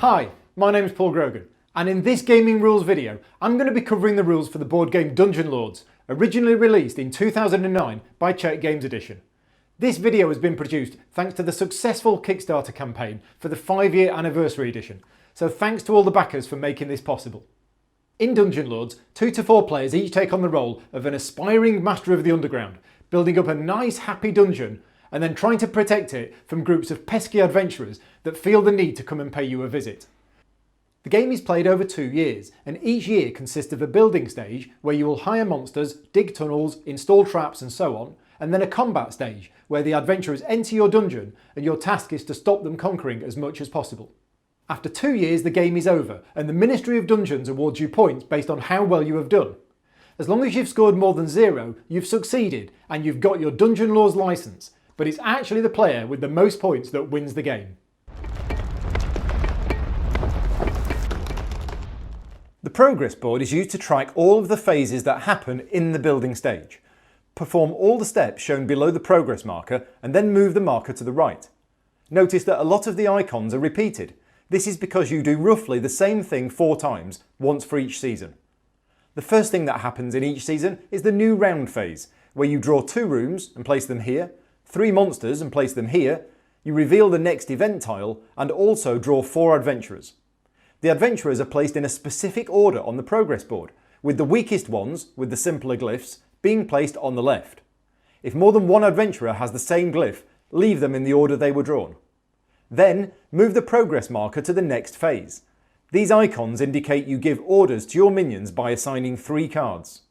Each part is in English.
Hi, my name's Paul Grogan, and in this gaming rules video, I'm going to be covering the rules for the board game Dungeon Lords, originally released in 2009 by Czech Games Edition. This video has been produced thanks to the successful Kickstarter campaign for the 5-year anniversary edition, so thanks to all the backers for making this possible. In Dungeon Lords, 2 to 4 players each take on the role of an aspiring master of the underground, building up a nice happy dungeon and then trying to protect it from groups of pesky adventurers that feel the need to come and pay you a visit. The game is played over 2 years, and each year consists of a building stage where you will hire monsters, dig tunnels, install traps and so on, and then a combat stage where the adventurers enter your dungeon and your task is to stop them conquering as much as possible. After 2 years the game is over and the Ministry of Dungeons awards you points based on how well you have done. As long as you've scored more than 0, you've succeeded and you've got your Dungeon Lords licence, but it's actually the player with the most points that wins the game. The progress board is used to track all of the phases that happen in the building stage. Perform all the steps shown below the progress marker and then move the marker to the right. Notice that a lot of the icons are repeated. This is because you do roughly the same thing 4 times, once for each season. The first thing that happens in each season is the new round phase, where you draw 2 rooms and place them here, 3 monsters and place them here, you reveal the next event tile and also draw 4 adventurers. The adventurers are placed in a specific order on the progress board, with the weakest ones, with the simpler glyphs, being placed on the left. If more than one adventurer has the same glyph, leave them in the order they were drawn. Then, move the progress marker to the next phase. These icons indicate you give orders to your minions by assigning 3 cards.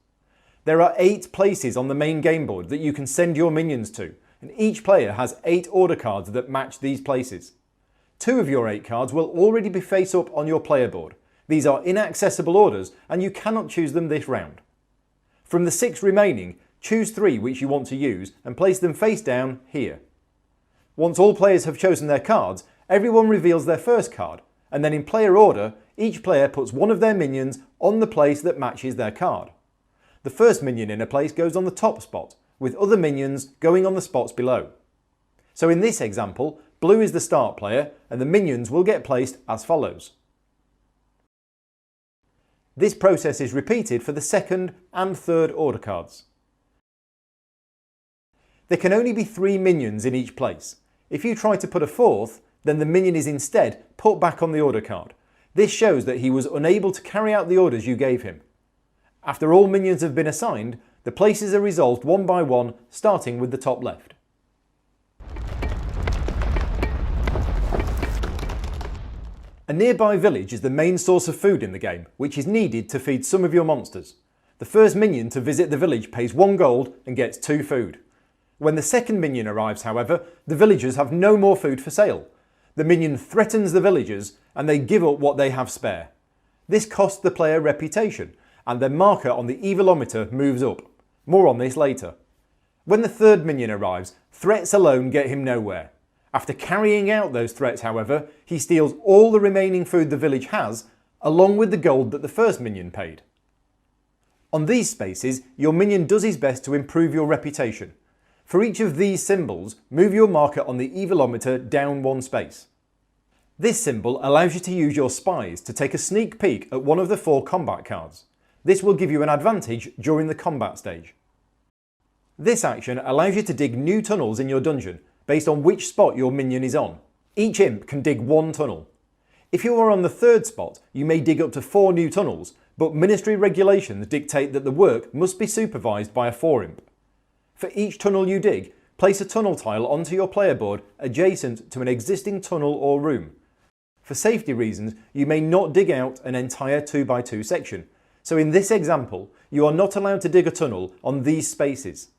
There are 8 places on the main game board that you can send your minions to, and each player has 8 order cards that match these places. 2 of your 8 cards will already be face up on your player board. These are inaccessible orders and you cannot choose them this round. From the 6 remaining, choose 3 which you want to use and place them face down here. Once all players have chosen their cards, everyone reveals their first card, and then in player order, each player puts one of their minions on the place that matches their card. The first minion in a place goes on the top spot, with other minions going on the spots below. So in this example, blue is the start player and the minions will get placed as follows. This process is repeated for the second and third order cards. There can only be 3 minions in each place. If you try to put a 4th, then the minion is instead put back on the order card. This shows that he was unable to carry out the orders you gave him. After all minions have been assigned, the places are resolved one by one, starting with the top left. A nearby village is the main source of food in the game, which is needed to feed some of your monsters. The first minion to visit the village pays 1 gold and gets 2 food. When the second minion arrives, however, the villagers have no more food for sale. The minion threatens the villagers and they give up what they have spare. This costs the player reputation and their marker on the evilometer moves up. More on this later. When the third minion arrives, threats alone get him nowhere. After carrying out those threats, however, he steals all the remaining food the village has, along with the gold that the first minion paid. On these spaces, your minion does his best to improve your reputation. For each of these symbols, move your marker on the evilometer down 1 space. This symbol allows you to use your spies to take a sneak peek at one of the 4 combat cards. This will give you an advantage during the combat stage. This action allows you to dig new tunnels in your dungeon, based on which spot your minion is on. Each imp can dig 1 tunnel. If you are on the 3rd spot, you may dig up to 4 new tunnels, but ministry regulations dictate that the work must be supervised by a 4 imp. For each tunnel you dig, place a tunnel tile onto your player board adjacent to an existing tunnel or room. For safety reasons, you may not dig out an entire 2x2 section, so in this example, you are not allowed to dig a tunnel on these spaces.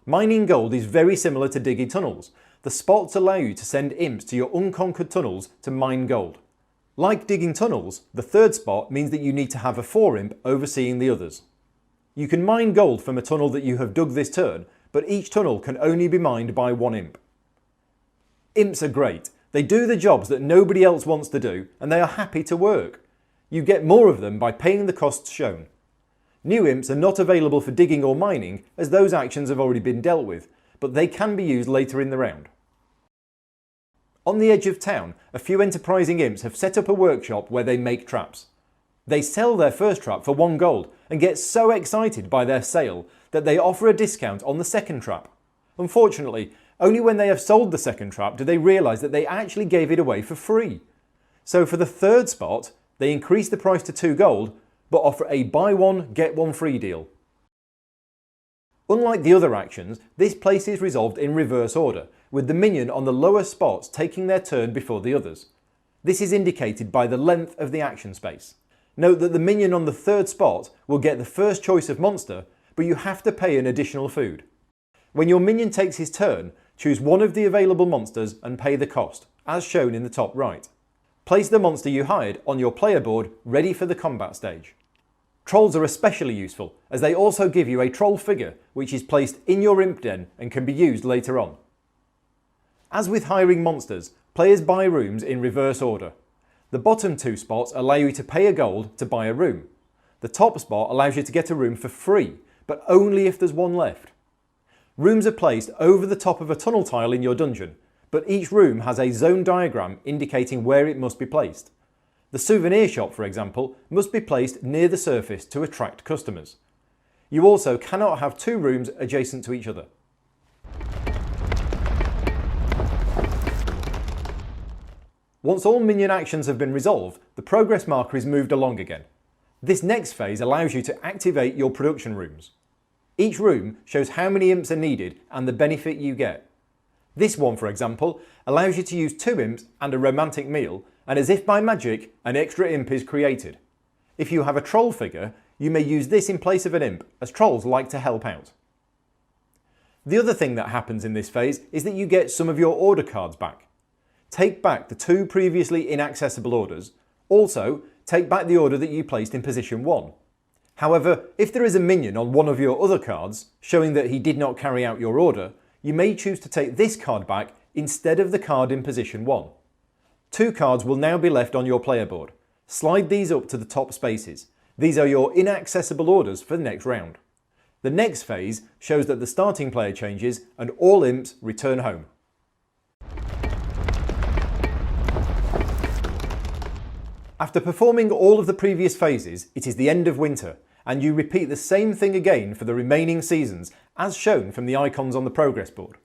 Mining gold is very similar to digging tunnels. The spots allow you to send imps to your unconquered tunnels to mine gold. Like digging tunnels, the 3rd spot means that you need to have a 4 imp overseeing the others. You can mine gold from a tunnel that you have dug this turn, but each tunnel can only be mined by 1 imp. Imps are great. They do the jobs that nobody else wants to do, and they are happy to work. You get more of them by paying the costs shown. New imps are not available for digging or mining, as those actions have already been dealt with, but they can be used later in the round. On the edge of town, a few enterprising imps have set up a workshop where they make traps. They sell their first trap for 1 gold and get so excited by their sale that they offer a discount on the second trap. Unfortunately, only when they have sold the second trap do they realise that they actually gave it away for free. So for the third spot, they increase the price to 2 gold, but offer a buy one, get one free deal. Unlike the other actions, this place is resolved in reverse order, with the minion on the lower spots taking their turn before the others. This is indicated by the length of the action space. Note that the minion on the third spot will get the first choice of monster, but you have to pay an additional food. When your minion takes his turn, choose one of the available monsters and pay the cost, as shown in the top right. Place the monster you hired on your player board ready for the combat stage. Trolls are especially useful, as they also give you a troll figure which is placed in your imp den and can be used later on. As with hiring monsters, players buy rooms in reverse order. The bottom 2 spots allow you to pay a gold to buy a room. The top spot allows you to get a room for free, but only if there's one left. Rooms are placed over the top of a tunnel tile in your dungeon, but each room has a zone diagram indicating where it must be placed. The souvenir shop, for example, must be placed near the surface to attract customers. You also cannot have 2 rooms adjacent to each other. Once all minion actions have been resolved, the progress marker is moved along again. This next phase allows you to activate your production rooms. Each room shows how many imps are needed and the benefit you get. This one, for example, allows you to use 2 imps and a romantic meal, and as if by magic, an extra imp is created. If you have a troll figure, you may use this in place of an imp, as trolls like to help out. The other thing that happens in this phase is that you get some of your order cards back. Take back the 2 previously inaccessible orders. Also, take back the order that you placed in position 1. However, if there is a minion on one of your other cards, showing that he did not carry out your order, you may choose to take this card back instead of the card in position 1. 2 cards will now be left on your player board. Slide these up to the top spaces. These are your inaccessible orders for the next round. The next phase shows that the starting player changes and all imps return home. After performing all of the previous phases, it is the end of winter, and you repeat the same thing again for the remaining seasons, as shown from the icons on the progress board.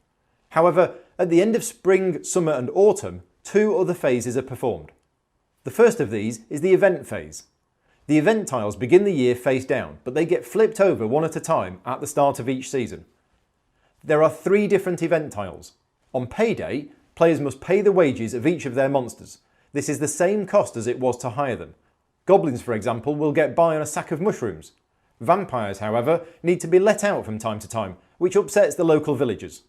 However, at the end of spring, summer and autumn, 2 other phases are performed. The first of these is the event phase. The event tiles begin the year face down, but they get flipped over one at a time at the start of each season. There are 3 different event tiles. On payday, players must pay the wages of each of their monsters. This is the same cost as it was to hire them. Goblins, for example, will get by on a sack of mushrooms. Vampires, however, need to be let out from time to time, which upsets the local villagers.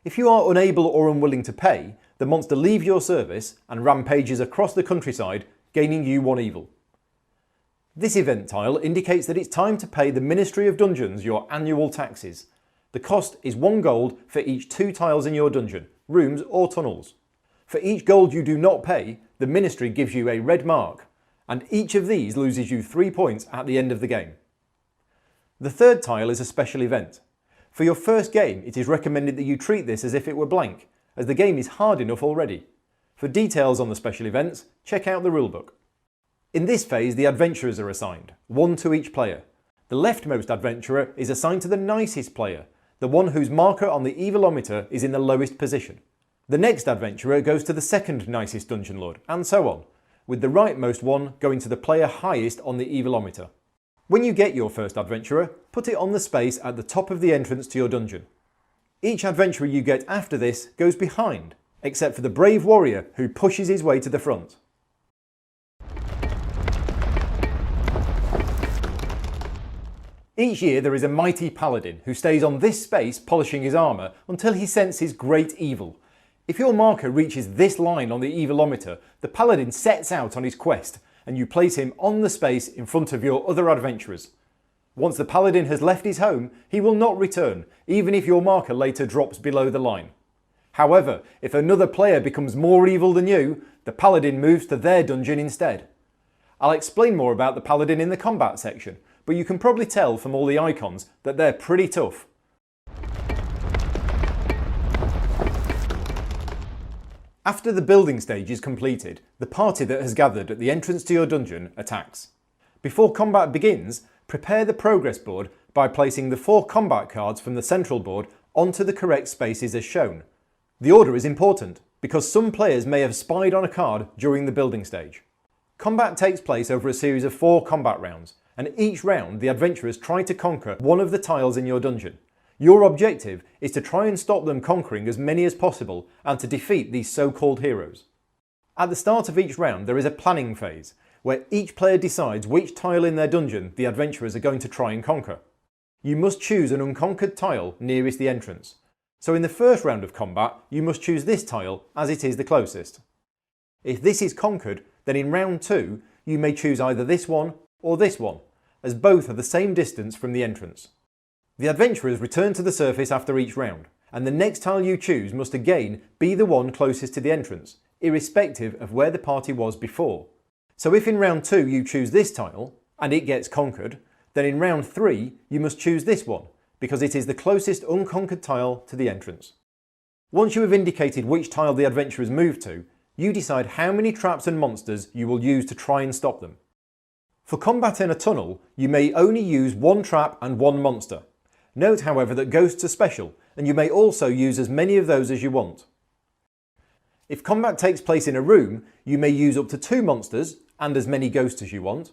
If you are unable or unwilling to pay, the monster leaves your service and rampages across the countryside, gaining you 1 evil. This event tile indicates that it's time to pay the Ministry of Dungeons your annual taxes. The cost is 1 gold for each 2 tiles in your dungeon, rooms or tunnels. For each gold you do not pay, the Ministry gives you a red mark, and each of these loses you 3 points at the end of the game. The third tile is a special event. For your first game, it is recommended that you treat this as if it were blank, as the game is hard enough already. For details on the special events, check out the rulebook. In this phase, the adventurers are assigned, 1 to each player. The leftmost adventurer is assigned to the nicest player, the one whose marker on the evilometer is in the lowest position. The next adventurer goes to the second nicest dungeon lord, and so on, with the rightmost one going to the player highest on the evilometer. When you get your first adventurer, put it on the space at the top of the entrance to your dungeon. Each adventurer you get after this goes behind, except for the brave warrior who pushes his way to the front. Each year there is a mighty paladin who stays on this space polishing his armour until he senses great evil. If your marker reaches this line on the evilometer, the paladin sets out on his quest, and you place him on the space in front of your other adventurers. Once the paladin has left his home, he will not return, even if your marker later drops below the line. However, if another player becomes more evil than you, the paladin moves to their dungeon instead. I'll explain more about the paladin in the combat section, but you can probably tell from all the icons that they're pretty tough. After the building stage is completed, the party that has gathered at the entrance to your dungeon attacks. Before combat begins, prepare the progress board by placing the 4 combat cards from the central board onto the correct spaces as shown. The order is important, because some players may have spied on a card during the building stage. Combat takes place over a series of 4 combat rounds, and each round the adventurers try to conquer one of the tiles in your dungeon. Your objective is to try and stop them conquering as many as possible and to defeat these so-called heroes. At the start of each round there is a planning phase, where each player decides which tile in their dungeon the adventurers are going to try and conquer. You must choose an unconquered tile nearest the entrance. So in the first round of combat, you must choose this tile as it is the closest. If this is conquered, then in round 2, you may choose either this one or this one, as both are the same distance from the entrance. The adventurers return to the surface after each round, and the next tile you choose must again be the one closest to the entrance, irrespective of where the party was before. So if in round 2 you choose this tile, and it gets conquered, then in round 3 you must choose this one, because it is the closest unconquered tile to the entrance. Once you have indicated which tile the adventurers move to, you decide how many traps and monsters you will use to try and stop them. For combat in a tunnel, you may only use 1 trap and 1 monster. Note however that ghosts are special, and you may also use as many of those as you want. If combat takes place in a room, you may use up to 2 monsters and as many ghosts as you want.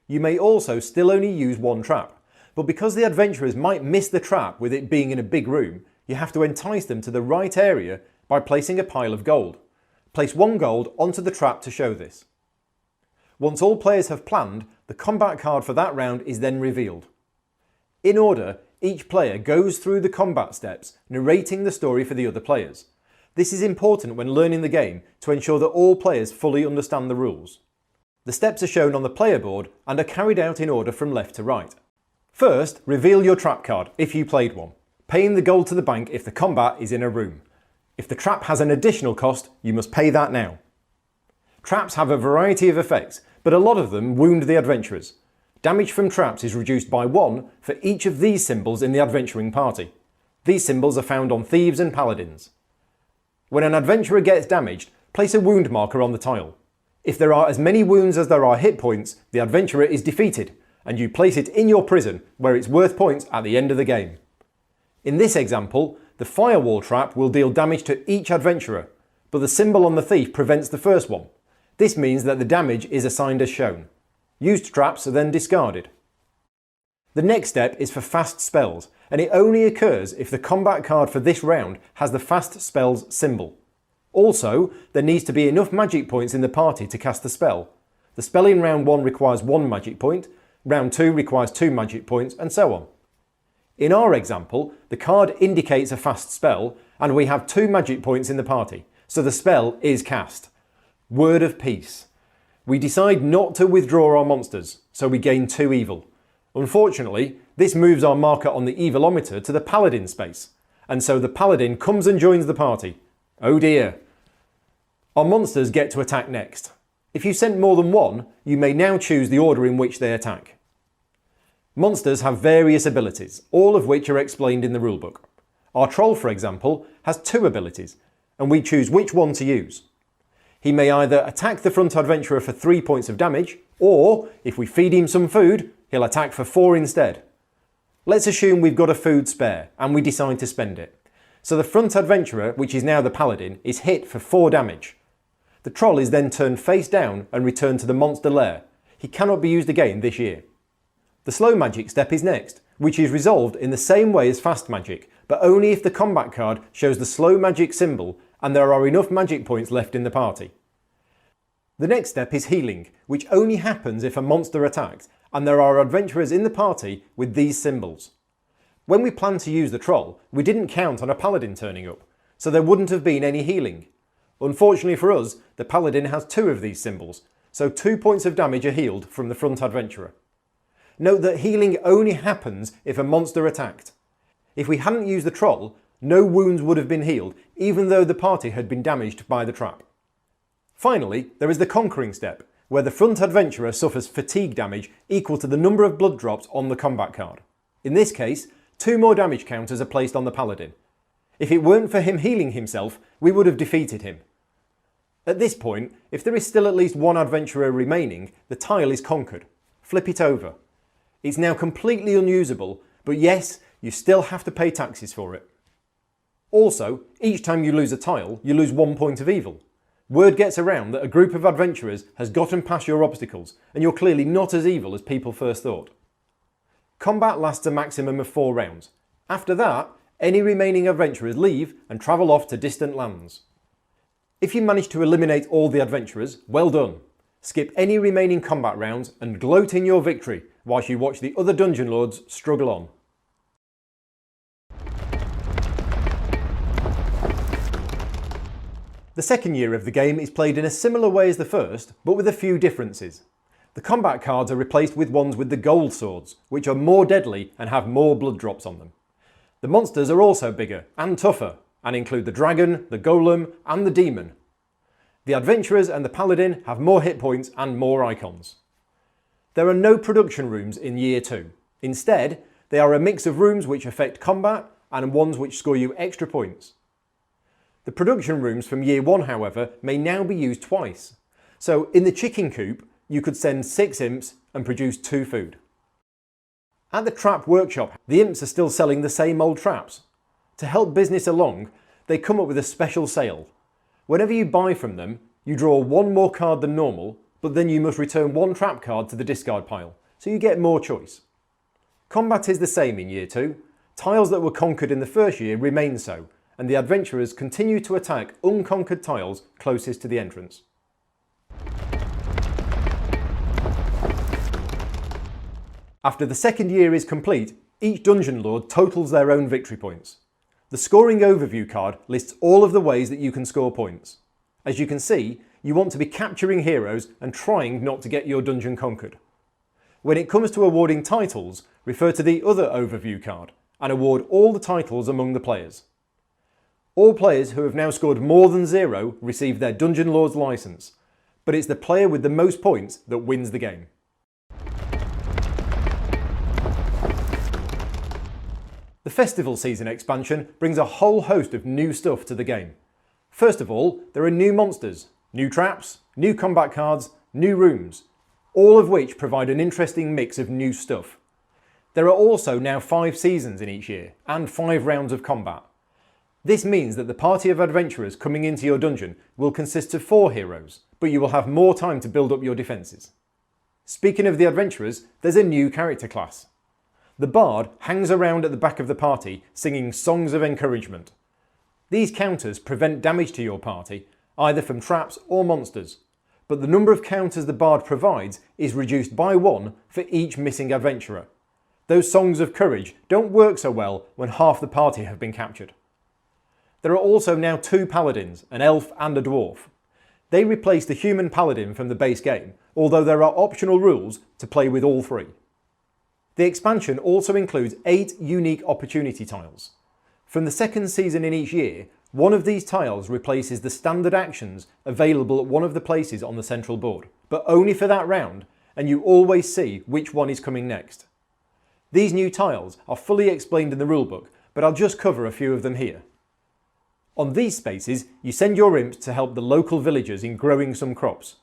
You may also still only use 1 trap, but because the adventurers might miss the trap with it being in a big room, you have to entice them to the right area by placing a pile of gold. Place 1 gold onto the trap to show this. Once all players have planned, the combat card for that round is then revealed. In order, each player goes through the combat steps, narrating the story for the other players. This is important when learning the game to ensure that all players fully understand the rules. The steps are shown on the player board and are carried out in order from left to right. First, reveal your trap card if you played one, paying the gold to the bank if the combat is in a room. If the trap has an additional cost, you must pay that now. Traps have a variety of effects, but a lot of them wound the adventurers. Damage from traps is reduced by 1 for each of these symbols in the adventuring party. These symbols are found on thieves and paladins. When an adventurer gets damaged, place a wound marker on the tile. If there are as many wounds as there are hit points, the adventurer is defeated, and you place it in your prison where it's worth points at the end of the game. In this example, the firewall trap will deal damage to each adventurer, but the symbol on the thief prevents the first one. This means that the damage is assigned as shown. Used traps are then discarded. The next step is for fast spells, and it only occurs if the combat card for this round has the fast spells symbol. Also, there needs to be enough magic points in the party to cast the spell. The spell in round 1 requires 1 magic point, round 2 requires 2 magic points, and so on. In our example, the card indicates a fast spell, and we have 2 magic points in the party, so the spell is cast. Word of Peace. We decide not to withdraw our monsters, so we gain 2 evil. Unfortunately, this moves our marker on the evilometer to the paladin space, and so the paladin comes and joins the party. Oh dear. Our monsters get to attack next. If you sent more than 1, you may now choose the order in which they attack. Monsters have various abilities, all of which are explained in the rulebook. Our troll, for example, has 2 abilities, and we choose which one to use. He may either attack the front adventurer for 3 points of damage, or, if we feed him some food, he'll attack for 4 instead. Let's assume we've got a food spare, and we decide to spend it. So the front adventurer, which is now the paladin, is hit for 4 damage. The troll is then turned face down and returned to the monster lair. He cannot be used again this year. The slow magic step is next, which is resolved in the same way as fast magic, but only if the combat card shows the slow magic symbol and there are enough magic points left in the party. The next step is healing, which only happens if a monster attacks and there are adventurers in the party with these symbols. When we planned to use the troll, we didn't count on a paladin turning up, so there wouldn't have been any healing. Unfortunately for us, the paladin has 2 of these symbols, so 2 points of damage are healed from the front adventurer. Note that healing only happens if a monster attacked. If we hadn't used the troll, no wounds would have been healed, even though the party had been damaged by the trap. Finally, there is the conquering step, where the front adventurer suffers fatigue damage equal to the number of blood drops on the combat card. In this case, 2 more damage counters are placed on the paladin. If it weren't for him healing himself, we would have defeated him. At this point, if there is still at least one adventurer remaining, the tile is conquered. Flip it over. It's now completely unusable, but yes, you still have to pay taxes for it. Also, each time you lose a tile, you lose 1 point of evil. Word gets around that a group of adventurers has gotten past your obstacles, and you're clearly not as evil as people first thought. Combat lasts a maximum of 4 rounds. After that, any remaining adventurers leave and travel off to distant lands. If you manage to eliminate all the adventurers, well done. Skip any remaining combat rounds and gloat in your victory whilst you watch the other dungeon lords struggle on. The second year of the game is played in a similar way as the first, but with a few differences. The combat cards are replaced with ones with the gold swords, which are more deadly and have more blood drops on them. The monsters are also bigger and tougher, and include the dragon, the golem, and the demon. The adventurers and the paladin have more hit points and more icons. There are no production rooms in Year 2. Instead, they are a mix of rooms which affect combat and ones which score you extra points. The production rooms from Year 1, however, may now be used twice. So in the chicken coop, you could send 6 imps and produce 2 food. At the trap workshop, the imps are still selling the same old traps. To help business along, they come up with a special sale. Whenever you buy from them, you draw 1 more card than normal, but then you must return 1 trap card to the discard pile, so you get more choice. Combat is the same in Year 2. Tiles that were conquered in the first year remain so, and the adventurers continue to attack unconquered tiles closest to the entrance. After the second year is complete, each dungeon lord totals their own victory points. The scoring overview card lists all of the ways that you can score points. As you can see, you want to be capturing heroes and trying not to get your dungeon conquered. When it comes to awarding titles, refer to the other overview card and award all the titles among the players. All players who have now scored more than 0 receive their Dungeon Lord's license, but it's the player with the most points that wins the game. The Festival Season expansion brings a whole host of new stuff to the game. First of all, there are new monsters, new traps, new combat cards, new rooms, all of which provide an interesting mix of new stuff. There are also now 5 seasons in each year, and 5 rounds of combat. This means that the party of adventurers coming into your dungeon will consist of 4 heroes, but you will have more time to build up your defences. Speaking of the adventurers, there's a new character class. The bard hangs around at the back of the party singing songs of encouragement. These counters prevent damage to your party, either from traps or monsters, but the number of counters the bard provides is reduced by 1 for each missing adventurer. Those songs of courage don't work so well when half the party have been captured. There are also now 2 paladins, an elf and a dwarf. They replace the human paladin from the base game, although there are optional rules to play with all 3. The expansion also includes 8 unique opportunity tiles. From the second season in each year, one of these tiles replaces the standard actions available at one of the places on the central board, but only for that round, and you always see which one is coming next. These new tiles are fully explained in the rulebook, but I'll just cover a few of them here. On these spaces, you send your imps to help the local villagers in growing some crops.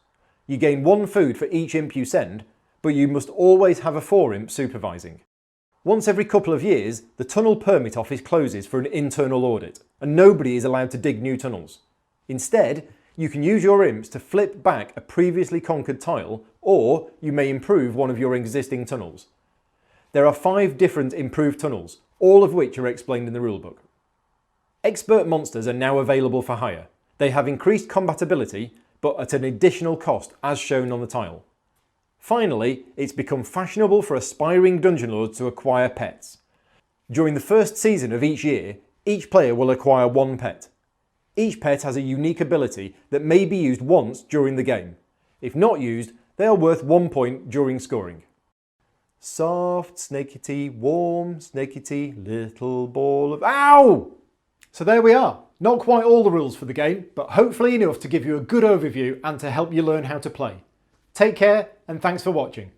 You gain 1 food for each imp you send, but you must always have a 4 imp supervising. Once every couple of years, the tunnel permit office closes for an internal audit, and nobody is allowed to dig new tunnels. Instead, you can use your imps to flip back a previously conquered tile, or you may improve one of your existing tunnels. There are 5 different improved tunnels, all of which are explained in the rulebook. Expert monsters are now available for hire. They have increased combatability, but at an additional cost as shown on the tile. Finally, it's become fashionable for aspiring dungeon lords to acquire pets. During the first season of each year, each player will acquire 1 pet. Each pet has a unique ability that may be used once during the game. If not used, they are worth 1 point during scoring. Soft, snakety, warm, snakety, little ball of... Ow! So there we are. Not quite all the rules for the game, but hopefully enough to give you a good overview and to help you learn how to play. Take care, and thanks for watching.